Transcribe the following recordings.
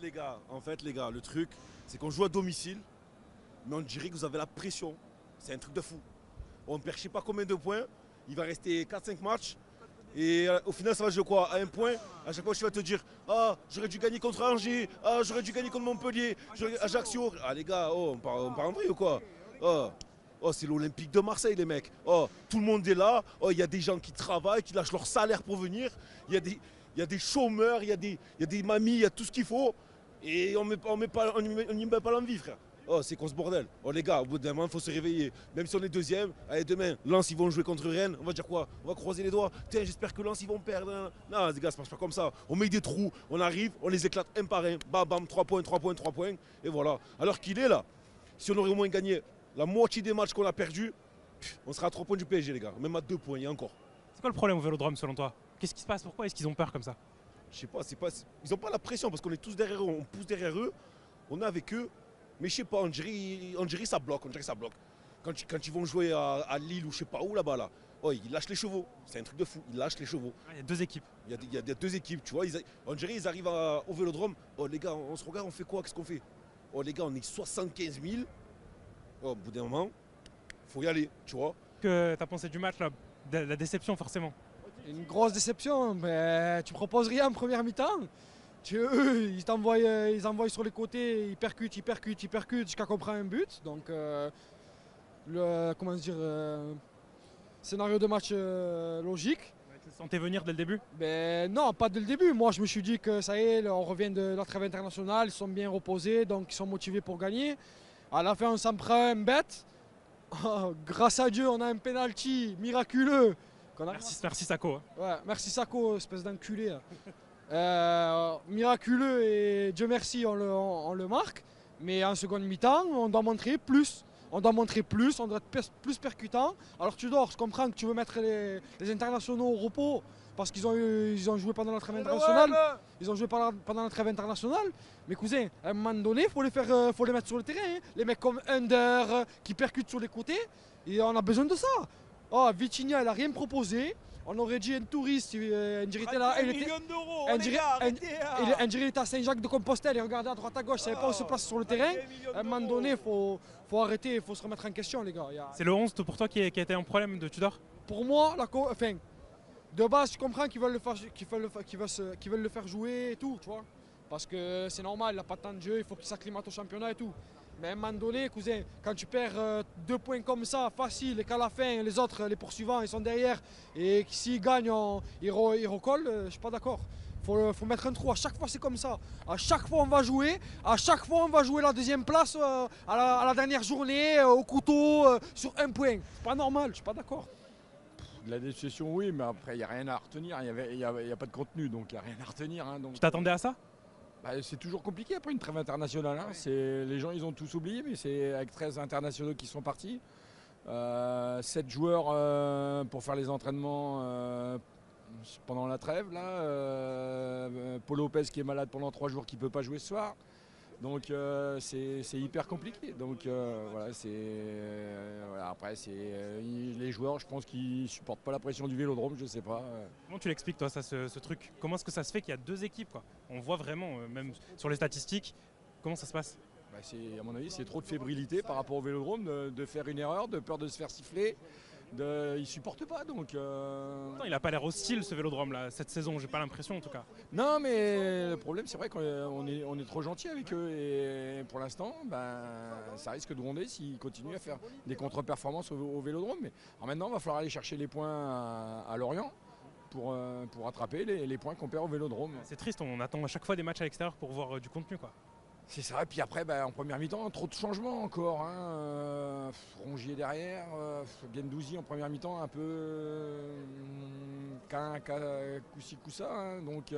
les gars, le truc, c'est qu'on joue à domicile, mais on dirait que vous avez la pression. C'est un truc de fou. On perd je sais pas combien de points, il va rester 4-5 matchs. Et au final, ça va jouer quoi? À un point. À chaque fois, je vais te dire, ah, j'aurais dû gagner contre Angers, ah, j'aurais dû gagner contre Montpellier, Ajaccio. Ah, les gars, oh, on part en vrille ou quoi? Oh, oh, c'est l'Olympique de Marseille, les mecs. Oh, tout le monde est là. Oh, il y a des gens qui travaillent, qui lâchent leur salaire pour venir. Il y a des chômeurs, il y a des mamies, il y a tout ce qu'il faut. Et on n'y met pas l'envie, frère. Oh, c'est quoi ce bordel? Oh, les gars, au bout d'un moment, il faut se réveiller. Même si on est deuxième, allez, demain, Lens, ils vont jouer contre Rennes. On va dire quoi? On va croiser les doigts. Tiens, j'espère que Lens, ils vont perdre. Non, les gars, ça marche pas comme ça. On met des trous, on arrive, on les éclate un par un. Bam, bam, 3 points, 3 points, 3 points. Et voilà. Alors qu'il est là, si on aurait au moins gagné la moitié des matchs qu'on a perdus, on sera à 3 points du PSG, les gars. Même à 2 points, il y a encore. C'est quoi le problème au Vélodrome selon toi? Qu'est-ce qui se passe? Pourquoi est-ce qu'ils ont peur comme ça? Je sais pas, ils n'ont pas la pression parce qu'on est tous derrière eux, on pousse derrière eux, on est avec eux. Mais je sais pas, on dirait ça bloque, Quand ils vont jouer à Lille ou je sais pas où là-bas, là, oh, ils lâchent les chevaux. C'est un truc de fou, ils lâchent les chevaux. Il y a deux équipes. Il y a deux équipes, tu vois. On dirait ils arrivent au Vélodrome. Oh les gars, on se regarde, on fait quoi? Qu'est-ce qu'on fait? Oh les gars, on est 75 000. Oh, au bout d'un moment, faut y aller, tu vois. Que t'as pensé du match là? La déception forcément. Une grosse déception, mais tu proposes rien en première mi-temps. Eux, ils envoient sur les côtés, ils percutent jusqu'à qu'on prenne un but. Donc, comment dire, scénario de match logique. Ouais, tu le sentais venir dès le début? Mais non, pas dès le début. Moi, je me suis dit que ça y est, on revient de la trêve internationale, ils sont bien reposés, donc ils sont motivés pour gagner. À la fin, on s'en prend un bête. Grâce à Dieu, on a un penalty miraculeux. Merci Sako. Hein. Ouais, merci Sako, espèce d'enculé. Miraculeux et Dieu merci, on le marque. Mais en seconde mi-temps, on doit montrer plus. On doit être plus percutant. Alors tu dors, je comprends que tu veux mettre les internationaux au repos parce qu'ils ont joué pendant la trêve internationale. Ils ont joué pendant la trêve internationale. Mais cousin, à un moment donné, il faut les mettre sur le terrain. Hein. Les mecs comme Under qui percutent sur les côtés. Et on a besoin de ça. Oh, Vitinha, il n'a rien proposé. On aurait dit un touriste, on dirait il était à Saint-Jacques-de-Compostelle, il regardait à droite à gauche, il ne savait pas où se placer sur le terrain. À un moment donné, il faut arrêter, il faut se remettre en question, les gars. C'est le 11 pour toi qui a été un problème de Tudor? Pour moi, de base, je comprends qu'ils veulent le faire jouer et tout, tu vois. Parce que c'est normal, il n'a pas de temps de jeu, il faut qu'il s'acclimate au championnat et tout. Mais à un moment donné, cousin, quand tu perds 2 points comme ça, facile, et qu'à la fin, les autres, les poursuivants, ils sont derrière, et que s'ils gagnent, ils recollent, je ne suis pas d'accord. Il faut mettre un trou. À chaque fois, c'est comme ça. À chaque fois, on va jouer. À chaque fois, on va jouer la deuxième place à la dernière journée, au couteau, sur 1 point. C'est pas normal, je suis pas d'accord. De la déception, oui, mais après, il n'y a rien à retenir. Il n'y a pas de contenu, donc il n'y a rien à retenir. Hein, donc... Tu t'attendais à ça? C'est toujours compliqué après une trêve internationale. Hein. Les gens, ils ont tous oublié, mais c'est avec 13 internationaux qui sont partis. 7 joueurs pour faire les entraînements pendant la trêve. Là. Paul Lopez qui est malade pendant 3 jours, qui ne peut pas jouer ce soir. Donc c'est hyper compliqué. Donc voilà, après, les joueurs, je pense qu'ils ne supportent pas la pression du Vélodrome, je ne sais pas. Comment tu l'expliques, toi, ce truc? Comment est-ce que ça se fait qu'il y a 2 équipes quoi? On voit vraiment, même sur les statistiques, comment ça se passe? À mon avis, c'est trop de fébrilité par rapport au Vélodrome, de faire une erreur, de peur de se faire siffler. Ils ne supportent pas, donc... Non, il n'a pas l'air hostile, ce Vélodrome, là, cette saison, j'ai pas l'impression, en tout cas. Non, mais le problème, c'est vrai qu'on est trop gentil avec eux. Et pour l'instant, ça risque de gronder s'ils continuent à faire des contre-performances au Vélodrome. Mais maintenant, il va falloir aller chercher les points à Lorient pour attraper les points qu'on perd au Vélodrome. C'est triste, on attend à chaque fois des matchs à l'extérieur pour voir du contenu, quoi. C'est ça, et puis après, en première mi-temps, trop de changements encore. Hein. Rongier derrière, Guendouzi en première mi-temps, un peu coup-ci, coup-ça. Hein. Donc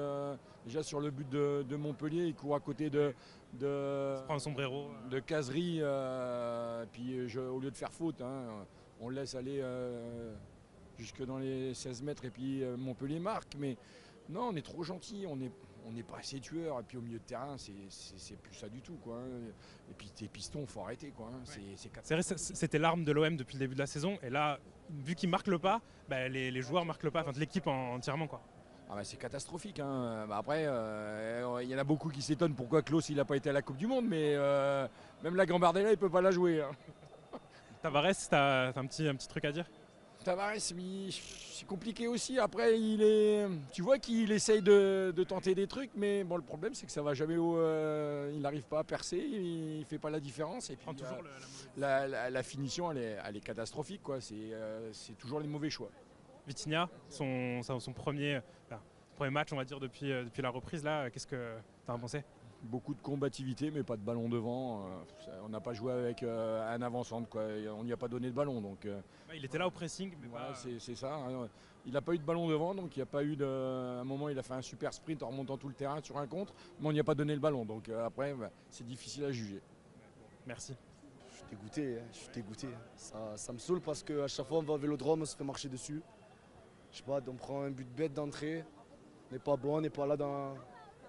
déjà sur le but de Montpellier, il court à côté de prend un sombrero. De Cazerie, puis au lieu de faire faute, hein, on le laisse aller jusque dans les 16 mètres et puis Montpellier marque. Mais non, on est trop gentil, on n'est pas assez tueur, et puis au milieu de terrain, c'est plus ça du tout, quoi. Et puis tes pistons, faut arrêter, quoi. C'est vrai, c'était l'arme de l'OM depuis le début de la saison, et là, vu qu'ils marquent le pas, les joueurs marquent le pas, enfin de l'équipe entièrement, quoi. Ah bah c'est catastrophique. Hein. Bah après, il y en a beaucoup qui s'étonnent pourquoi Klose il n'a pas été à la Coupe du Monde, mais même la Gambardella il peut pas la jouer. Hein. Tavares, t'as un petit truc à dire? Tavares, c'est compliqué aussi. Après, tu vois qu'il essaye de tenter des trucs, mais bon, le problème c'est que ça va jamais il n'arrive pas à percer, il fait pas la différence. Et puis Prends toujours la mauvaise. la finition, elle est catastrophique, quoi. C'est toujours les mauvais choix. Vitinha, son premier match, on va dire, depuis la reprise, là, qu'est-ce que tu as pensé? Beaucoup de combativité, mais pas de ballon devant. On n'a pas joué avec un avant-centre, quoi. On n'y a pas donné de ballon. Donc, Il était là au pressing, mais ouais, c'est ça. Hein. Il n'a pas eu de ballon devant, donc il n'y a pas eu de. À un moment, il a fait un super sprint en remontant tout le terrain sur un contre, mais on n'y a pas donné le ballon. Donc après, c'est difficile à juger. Merci. Je suis dégoûté, hein, je suis dégoûté. Ça me saoule parce qu'à chaque fois on va au Vélodrome, on se fait marcher dessus. Je sais pas, on prend un but bête d'entrée, on n'est pas bon, on n'est pas là On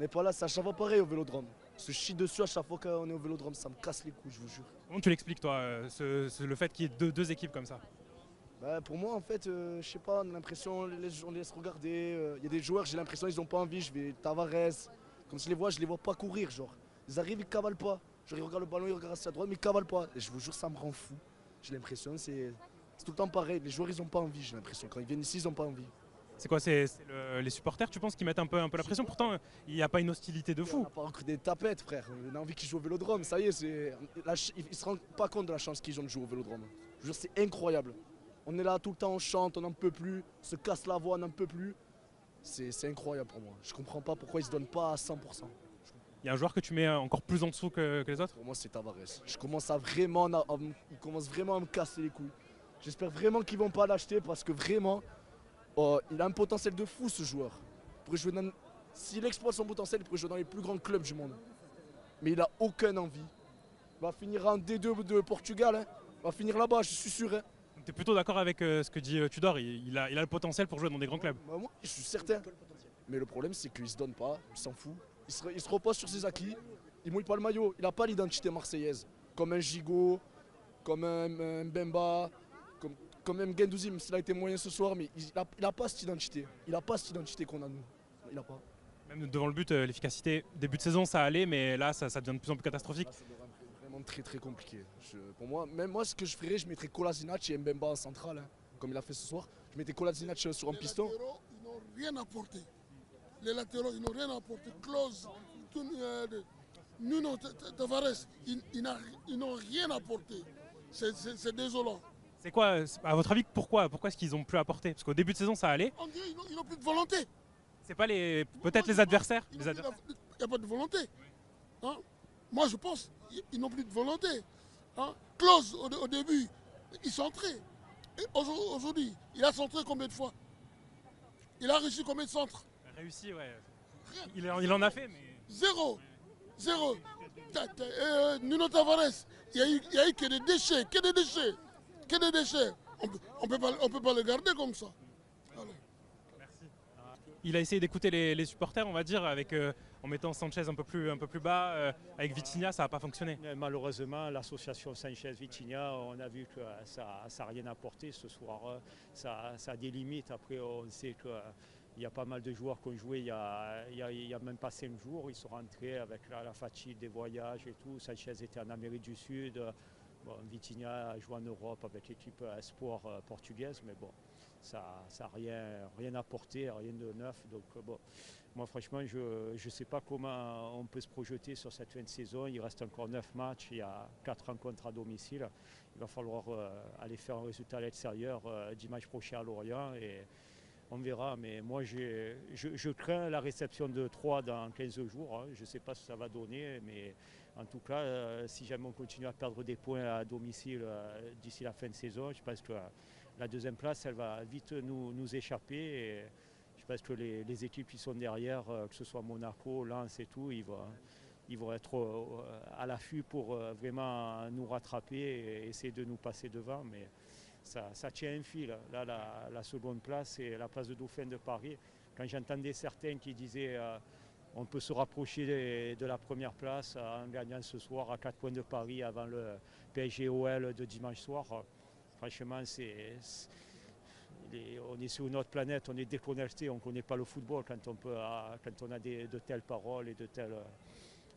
n'est pas là, c'est à chaque fois pareil au Vélodrome. On se chie dessus à chaque fois qu'on est au Vélodrome, ça me casse les couilles, je vous jure. Comment tu l'expliques, toi, le fait qu'il y ait deux équipes comme ça? Bah, pour moi, en fait, je sais pas, on a l'impression, on les laisse regarder. Il y a des joueurs, j'ai l'impression ils n'ont pas envie. Je vais Tavares, comme je les vois pas courir, genre. Ils arrivent, ils cavalent pas. Genre, ils regardent le ballon, ils regardent à sa droite, mais ils cavalent pas. Et je vous jure, ça me rend fou. J'ai l'impression, c'est tout le temps pareil. Les joueurs, ils n'ont pas envie, j'ai l'impression. Quand ils viennent ici, ils n'ont pas envie. C'est quoi, les supporters, tu penses, qui mettent un peu la pression? Pourtant, il n'y a pas une hostilité de On fou. n'a pas encore des tapettes, frère. On a envie qu'ils jouent au Vélodrome. Ça y est, ils se rendent pas compte de la chance qu'ils ont de jouer au Vélodrome. Je vous jure, c'est incroyable. On est là tout le temps, on chante, on n'en peut plus, on se casse la voix, on n'en peut plus. C'est incroyable pour moi. Je comprends pas pourquoi ils se donnent pas à 100%. Il y a un joueur que tu mets encore plus en dessous que les autres? Pour moi, c'est Tavares. Je commence il commence vraiment à me casser les couilles. J'espère vraiment qu'ils vont pas l'acheter parce que vraiment, il a un potentiel de fou ce joueur. S'il exploite son potentiel, il pourrait jouer dans les plus grands clubs du monde. Mais il a aucune envie. Il va finir en D2 de Portugal. Hein. Il va finir là-bas, je suis sûr. Hein. Tu es plutôt d'accord avec ce que dit Tudor, il a le potentiel pour jouer dans des grands clubs? Bah, moi, je suis certain. Mais le problème, c'est qu'il se donne pas, il s'en fout. Il se repose sur ses acquis, il mouille pas le maillot. Il n'a pas l'identité marseillaise. Comme un Gigot, comme un Mbemba, comme un Guendouzi, même s'il a été moyen ce soir, mais il n'a pas cette identité. Il n'a pas cette identité qu'on a nous. Il n'a pas. Même devant le but, l'efficacité, début de saison, ça allait, mais là, ça devient de plus en plus catastrophique. Là, ça devient vraiment très très compliqué. Pour moi, même moi, ce que je ferais, je mettrais Kolasinac et Mbemba en centrale, hein, comme il a fait ce soir. Je mettrais Kolasinac sur un piston. Les latéraux, ils n'ont rien apporté. Les latéraux, ils n'ont rien apporté. Klose, Nuno Tavares, ils n'ont rien apporté. C'est désolant. C'est quoi, à votre avis, pourquoi est-ce qu'ils ont plus apporté? Parce qu'au début de saison, ça allait. On dirait qu'ils n'ont plus de volonté. C'est pas peut-être les adversaires? Il n'y a pas de volonté. Hein? Moi, je pense qu'ils n'ont plus de volonté. Hein? Klose, au début, il centrait. Aujourd'hui, il a centré combien de fois? Il a réussi combien de centres? Réussi, ouais. Il en a fait, mais. Zéro. Nuno Tavares, il y a eu que des déchets, que des déchets. On peut pas le garder comme ça. Allez. Il a essayé d'écouter les supporters, on va dire, en mettant Sanchez un peu plus bas. Avec Vitinha, ça n'a pas fonctionné. Malheureusement, l'association Sanchez-Vitinha, on a vu que ça n'a rien apporté ce soir. Ça a des limites. Après, on sait qu'il y a pas mal de joueurs qui ont joué il y a même pas 5 jours. Ils sont rentrés avec la fatigue des voyages et tout. Sanchez était en Amérique du Sud. Bon, Vitinha a joué en Europe avec l'équipe Espoir portugaise, mais bon, ça n'a rien apporté, rien de neuf. Donc bon, moi franchement, je ne sais pas comment on peut se projeter sur cette fin de saison. Il reste encore 9 matchs, il y a 4 rencontres à domicile. Il va falloir aller faire un résultat à l'extérieur dimanche prochain à Lorient et on verra. Mais moi, je crains la réception de 3 dans 15 jours. Hein. Je ne sais pas ce que ça va donner, mais en tout cas, si jamais on continue à perdre des points à domicile d'ici la fin de saison, je pense que la deuxième place, elle va vite nous échapper. Et je pense que les équipes qui sont derrière, que ce soit Monaco, Lens et tout, ils vont être à l'affût pour vraiment nous rattraper et essayer de nous passer devant. Mais ça tient un fil. Là, la seconde place, c'est la place de Dauphin de Paris. Quand j'entendais certains qui disaient on peut se rapprocher de la première place en gagnant ce soir à 4 points de Paris avant le PSG-OL de dimanche soir. Franchement, on est sur une autre planète, on est déconnecté, on ne connaît pas le football quand on a de telles paroles et de telles.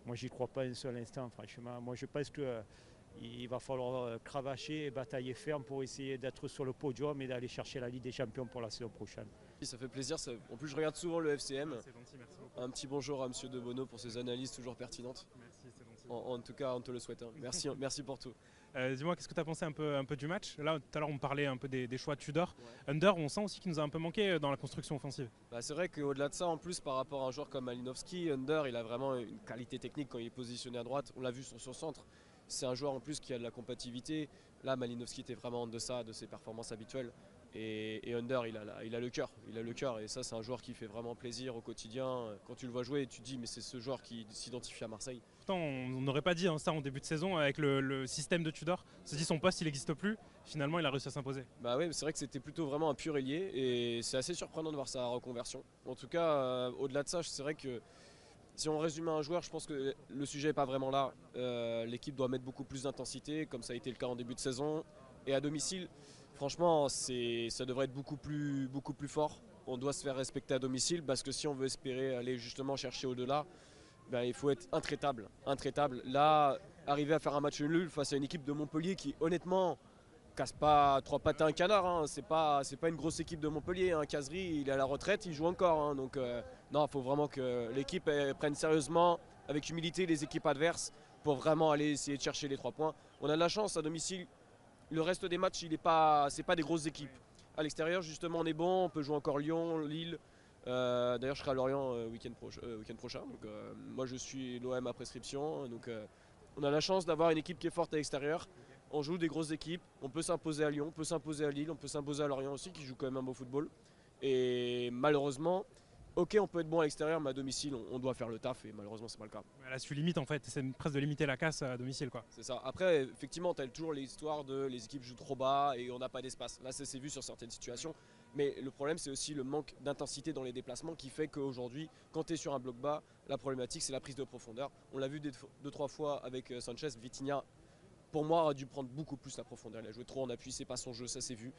Moi, j'y crois pas un seul instant, franchement. Moi, je pense qu'il va falloir cravacher et batailler ferme pour essayer d'être sur le podium et d'aller chercher la Ligue des Champions pour la saison prochaine. Ça fait plaisir. En plus, je regarde souvent le FCM. C'est gentil, merci beaucoup. Un petit bonjour à M. De Bono pour ses analyses toujours pertinentes. Merci, c'est gentil. En tout cas, on te le souhaite. Hein. Merci pour tout. Dis-moi, qu'est-ce que tu as pensé un peu du match? Là, tout à l'heure, on parlait un peu des choix de Tudor. Under, on sent aussi qu'il nous a un peu manqué dans la construction offensive. Bah, c'est vrai qu'au-delà de ça, en plus, par rapport à un joueur comme Malinowski, Under, il a vraiment une qualité technique quand il est positionné à droite. On l'a vu sur son centre. C'est un joueur en plus qui a de la combativité. Là, Malinowski était vraiment en deçà de ses performances habituelles. Et Under, il a le cœur. Il a le cœur. Et ça, c'est un joueur qui fait vraiment plaisir au quotidien. Quand tu le vois jouer, tu te dis, mais c'est ce joueur qui s'identifie à Marseille. Pourtant, on n'aurait pas dit ça en début de saison avec le système de Tudor. On se dit son poste, il n'existe plus. Finalement, il a réussi à s'imposer. Bah oui, c'est vrai que c'était plutôt vraiment un pur ailier. Et c'est assez surprenant de voir sa reconversion. En tout cas, au-delà de ça, c'est vrai que si on résume un joueur, je pense que le sujet n'est pas vraiment là. L'équipe doit mettre beaucoup plus d'intensité, comme ça a été le cas en début de saison. Et à domicile, franchement, ça devrait être beaucoup plus fort. On doit se faire respecter à domicile parce que si on veut espérer aller justement chercher au-delà, ben, il faut être intraitable. Là, arriver à faire un match nul face à une équipe de Montpellier qui, honnêtement, casse pas trois pattes à un canard. Hein. C'est pas une grosse équipe de Montpellier. Hein. Cazerie, il est à la retraite, il joue encore. Hein. Donc, non, il faut vraiment que l'équipe prenne sérieusement, avec humilité, les équipes adverses pour vraiment aller essayer de chercher les 3 points. On a de la chance à domicile. Le reste des matchs, c'est pas des grosses équipes. À l'extérieur, justement, on est bon. On peut jouer encore Lyon, Lille. D'ailleurs, je serai à Lorient week-end prochain. Donc, moi, je suis l'OM à prescription. Donc, on a la chance d'avoir une équipe qui est forte à l'extérieur. On joue des grosses équipes. On peut s'imposer à Lyon, on peut s'imposer à Lille, on peut s'imposer à Lorient aussi, qui joue quand même un beau football. Et malheureusement, ok, on peut être bon à l'extérieur, mais à domicile, on doit faire le taf. Et malheureusement, c'est pas le cas. Elle a su limite en fait. C'est presque de limiter la casse à domicile, quoi. C'est ça. Après, effectivement, tu as toujours l'histoire de les équipes jouent trop bas et on n'a pas d'espace. Là, ça s'est vu sur certaines situations. Mais le problème, c'est aussi le manque d'intensité dans les déplacements qui fait qu'aujourd'hui, quand tu es sur un bloc bas, la problématique, c'est la prise de profondeur. On l'a vu 2-3 fois avec Sanchez. Vitinha, pour moi, a dû prendre beaucoup plus la profondeur. Il a joué trop en appui, c'est pas son jeu, ça s'est vu.